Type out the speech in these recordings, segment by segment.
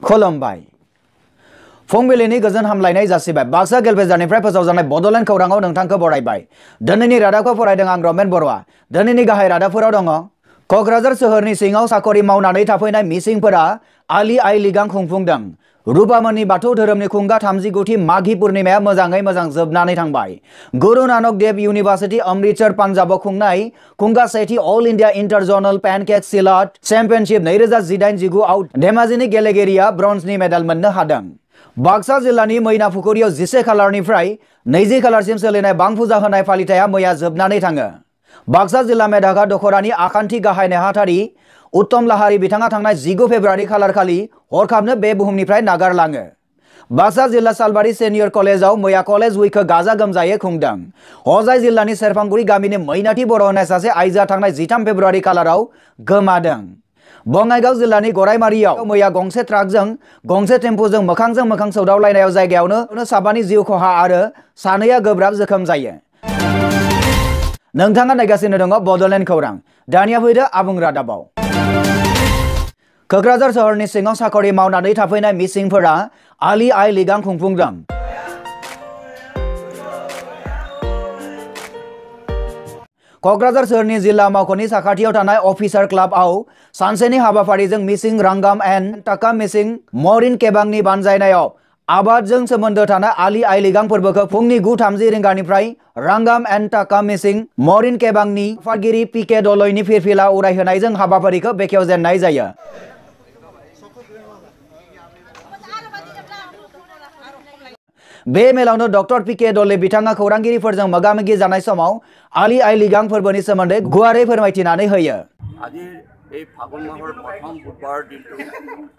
खुलुमबाय। फुंबिलिनि गोजोन हामलायनाय जासिबाय। बाक्सा गेलबेजारनिफ्राय फोसावजानाय बड'लेण्ड खौराङाव नोंथांखौ बरायबाय। दिनैनि रादाबखौ फरायदों आं रमेन बर'आ। दिनैनि गाहाय रादाबफोराव दङ। क'क्राझार सोहोरनि सिङाव साखरि मावनानै थाफैनाय मिसिंफोरा आलि आइ लिगां खुंफुंदों। रुपामोननि बाथौ धोरोमनि खुंगा 39थि माघी पुर्णिमाया मोजाङै मोजां जोबनानै थांबाय। गुरु नानक देव इउनिभार्सिटी अमृतसर पान्जाबाव खुंनाय खुंगा सेथि अल इंडिया इन्टार जनल पेनकेक सिलाट चेम्पियनशिप 2018-19 आव धेमाजिनि गेलेगिरिया ब्रन्जनि मेडेल मोननो हादों। बाक्सा जिल्लानि मैनाफुखुरियाव 11 खालारनिफ्राय 20 खालारसिम सोलिनाय बां फुजा होनाय फालिथाया मैया जोबनानै थाङो। बाक्सा जिल्ला मेधाखा दखरानि आखान्थि गाहाय नेहाथारि उत्तम लाहारी बिथाङा थांनाय 19 फेब्रुवारि खालारखालि हरखाबनो बे बुहुमनिफ्राय नागारलाङो। बाक्सा जिल्ला सालबारि सेनियर कलेजाव मैया कलेज उइकखौ गाजा गोमजायै खुंदों। हजाय जिल्लानि सेरफांगुरि गामिनि मैनाथि बर' होननाय सासे आइजोआ थांनाय 13 फेब्रुवारि खालाराव गोमादों। बङाइगाव जिल्लानि गरायमारियाव मैया गंसे ट्राकजों गंसे टेम्पुजों मोखांजों मोखां सौदावलायनायाव जायगायावनो साबानि जिउ खहा आरो सानैया गोब्राब जोखोम जायो। नोंथाङा नायगासिनो दङ बड'लेण्ड खौरां। दानिया फैदो आबुं रादाबाव। क'क्राझार सोहोरनि सिङाव साखरि मावनानै थाफैनाय मिसिंफोरा आलि आइ लिगां खुंफुंदों। क'क्राझार सोहोरनि जिल्ला मावख'नि साखाथियाव थानाय अफिसार क्लाबआव सानसेनि हाबाफारिजों मिसिं रांगाम एन्ड टाका मिसिं मरिन केबांनि बानजायनायाव आबादजों सोमोन्दो थानाय आलि आइ लिगां फोरबोखौ फुंनि 9:30 रिंगानिफ्राय रांगाम एन्ड टाका मिसिं मरिन केबांनि आफादगिरि पिके दलयनि फिरफिला उरायहोनायजों हाबाफारिखौ बेखेवजेननाय जायो। बे मेलावनो डक्टर पिके दले बिथाङा खौरांगिरिफोरजों मोगा-मोगि जानाय समाव आलि आइ लिगां फोरबोनि सोमोन्दै गुवारै फोरमायथिनानै होयो। আজি এই ফাগুন মাহৰ প্ৰথম বুধবাৰ দিনটো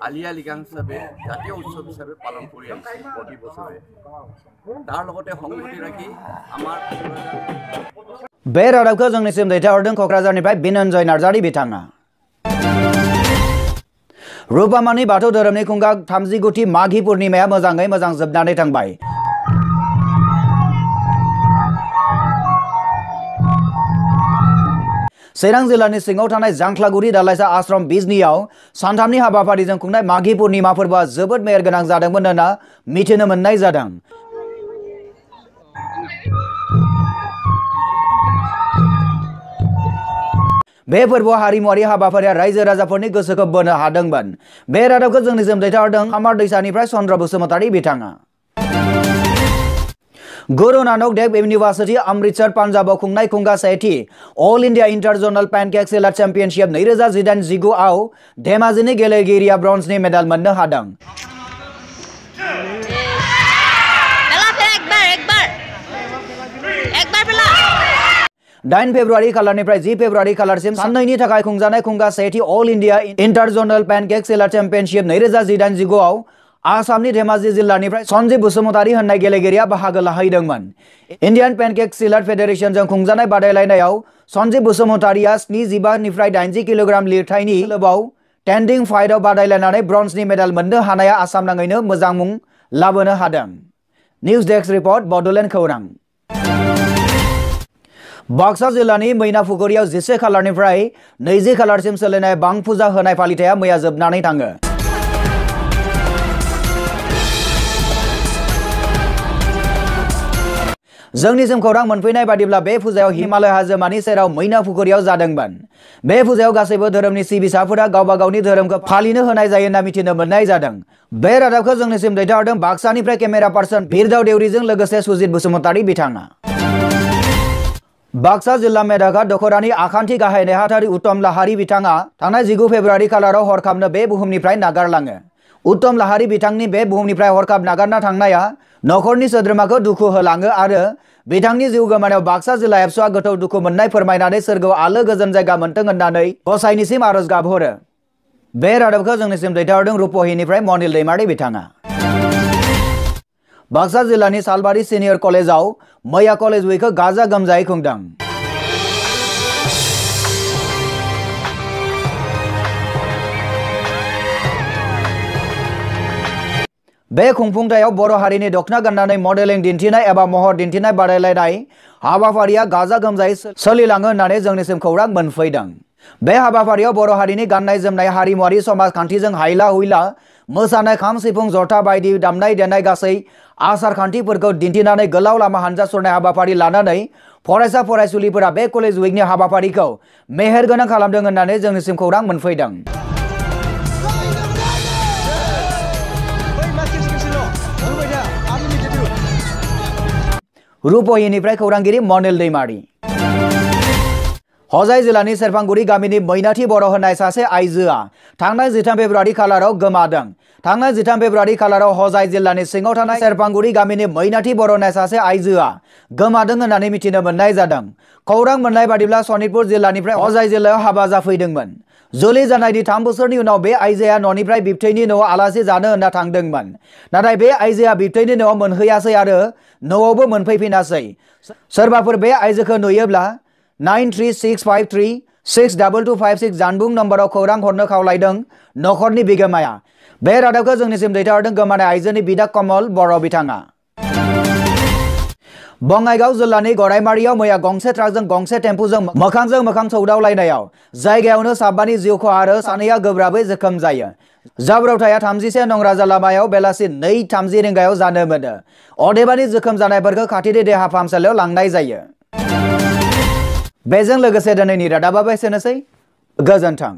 আলি আই লিগাং হিচাপে জাতীয় উৎসৱ হিচাপে পালন কৰি আহিছে প্ৰতি বছৰে। তাৰ লগতে সংগতি ৰাখি আমাৰ बे रादाबखौ जोंनिसिम दैथायहरदों क'क्राझारनिफ्राय बिनन्जय नार्जारी बिथाङा। रुपामानि बाथौ धोरोमनि खुंगा 39थि माघी पुर्णिमाया मोजाङै मोजां जोबनानै थांबाय। चिरां जिल्लानि सिङाव थानाय जांख्लागुरि दालाइसा आश्रम बिजनीआव सानथामनि हाबाफारिजों खुंनाय माघी पुर्णिमा फोरबोआ जोबोद मेहेरगोनां जादोंमोन होनना मिथिनो मोननाय जादों। बे फोरबोआव हारिमुआरि हाबाफारिया रायजो राजाफोरनि गोसोखौ बोनो हादोंमोन। बे रादाबखौ जोंनिसिम दैथायहरदों खामार दैसानिफ्राय चन्द्र बसुमतारी बिथाङा। गुरु नानक देव इउनिभार्सिटी अमृतसर पान्जाबाव खुंनाय खुंगा सेथि अल इंडिया इन्टार जनल पेनकेक सिलाट चेम्पियनशिप 2018-19 आव धेमाजिनि गेलेगिरिया ब्रन्जनि मेडेल मोननो हादों। 8 फेब्रुवारि खालारनिफ्राय 10 फेब्रुवारि खालारसिम साननैनि थाखाय खुंजानाय खुंगा सेथि अल इंडिया इन्टार जनल पेनकेक सिलाट चेम्पियनशिप 2018-19 आव आसामनि धेमाजि जिल्लानिफ्राय सन्जीब बसुमतारी होननाय गेलेगिरिया बाहागो लाहैदोंमोन। इन्डियान पेनकेक सिलाट फेडारेशनजों खुंजानाय बादायलायनायाव सन्जीब बसुमतारीया 75निफ्राय 80 किल'ग्राम लिरथायनि लोबाव टेन्डिं फाइटआव बादायलायनानै ब्रन्जनि मेडेल मोननो हानाया आसाम नाङैनो मोजां मुं लाबोनो हादों। निउज डेस्क रिपर्ट बड'लेण्ड खौरां। बाक्सा जिल्लानि मैनाफुखुरियाव 11 खालारनिफ्राय 20 खालारसिम सोलिनाय बां फुजा होनाय फालिथाया मैया जोबनानै थाङो। जोंनिसिम खौरां मोनफैनाय बादिब्ला बे फुजायाव हिमालय हाजोमानि सेराव मैनाफुखुरियाव जादोंमोन। बे फुजायाव गासैबो धोरोमनि सिबिसाफोरा गावबा गावनि धोरोमखौ फालिनो होनाय जायो होनना मिथिनो मोननाय जादों। बे रादाबखौ जोंनिसिम दैथायहरदों बाक्सानिफ्राय केमेरा पार्सन बिरदाव देउरिजों लोगोसे सुजित बसुमतारी बिथाङा। बाक्सा जिल्ला मेधाखा दखरानि आखान्थि गाहाय नेहाथारि उत्तम लाहारी बिथाङा थांनाय 19 फेब्रुवारि खालाराव हरखाबनो बे बुहुमनिफ्राय नागारलाङो। उत्तम लाहारी बिथांनि बे बुहुमनिफ्राय हरखाब नागारना थांनाया नखरनि सोद्रोमाखौ दुखु होलाङो आरो बिथांनि जिउ गोमानायाव बाक्सा जिल्ला एबसुआ गोथौ दुखु मोननाय फोरमायनानै सोरगोआव आलो गोजोन जायगा मोनथों होननानै गसाइनिसिम आरज गाबहरो। बे रादाबखौ जोंनिसिम दैथायहरदों रुपहिनिफ्राय मनिल दैमारी बिथाङा। बाक्सा जिल्लानि सालबारि सिनियर कलेजाव मैया कलेज उइकखौ गाजा गोमजायै खुंदों। बे खुंफुंथायाव बर' हारिनि दखना गाननानै मडेलिं दिन्थिनाय एबा महर दिन्थिनाय बादायलायनाय हाबाफारिया गाजा गोमजायै सोलिलाङो होननानै जोंनिसिम खौरां मोनफैदों। बे हाबाफारियाव बर' हारिनि गाननाय जोमनाय हारिमुआरि समाजखान्थिजों हायला हुइला मोसानाय खाम सिफुं जथा बायदि दामनाय देनाय गासै आसार खान्थिफोरखौ दिन्थिनानै गोलाव लामा हानजा सुरनाय हाबाफारि लानानै फरायसा फरायसुलिफोरा बे कलेज उइकनि हाबाफारिखौ मेहेरगोनां खालामदों होननानै जोंनिसिम खौरां मोनफैदों। रुपहिनिफ्राय खौरांगिरि मनिल दैमारी। हजाय जिल्लानि सेरफांगुरि गामिनि मैनाथि बर' होननाय सासे आइजोआ थांनाय 13 फेब्रुवारि खालाराव गोमादों। थांनाय 13 फेब्रुवारि खालाराव हजाय जिल्लानि सिङाव थानाय सेरफांगुरि गामिनि मैनाथि बर' होननाय सासे आइजोआ गोमादों होननानै मिथिनो मोननाय जादों। खौरां मोननाय बादिब्ला सनितपुर जिल्लानिफ्राय हजाय जिल्लायाव हाबा जाफैदोंमोन। जुलि जानायनि 3 बोसोरनि उनाव बे आइजोआ न'निफ्राय बिबथैनि न'आव आलासि जानो होनना थांदोंमोन। नाथाय बे आइजोआ बिबथैनि न'आव मोनहैयासै आरो न'आवबो मोनफैफिनासै। सोरबाफोर बे आइजोखौ नुयोब्ला 9365362256 जानबुं नम्बराव खौरां हरनो खावलायदों नखरनि बिगोमाया। बे रादाबखौ जोंनिसिम दैथायहरदों गोमानाय आइजोनि बिदा कमल बर' बिथाङा। बङाइगाव जिल्लानि गरायमारियाव मैया गंसे ट्राकजों गंसे टेम्पुजों मोखांजों मोखां सौदावलायनायाव जायगायावनो साबानि जिउ खहा आरो सानैया गोब्राबै जोखोम जायो। जाब्रबथाया 31 नं राजा लामायाव बेलासि 2:30 रिंगायाव जानो मोनो। अदेबानि जोखोम जानायफोरखौ खाथिनि देहा फाहामसालियाव लांनाय जायो। बेजों लोगोसे दिनैनि रादाबाबो एसेनोसै। गोजोन्थों।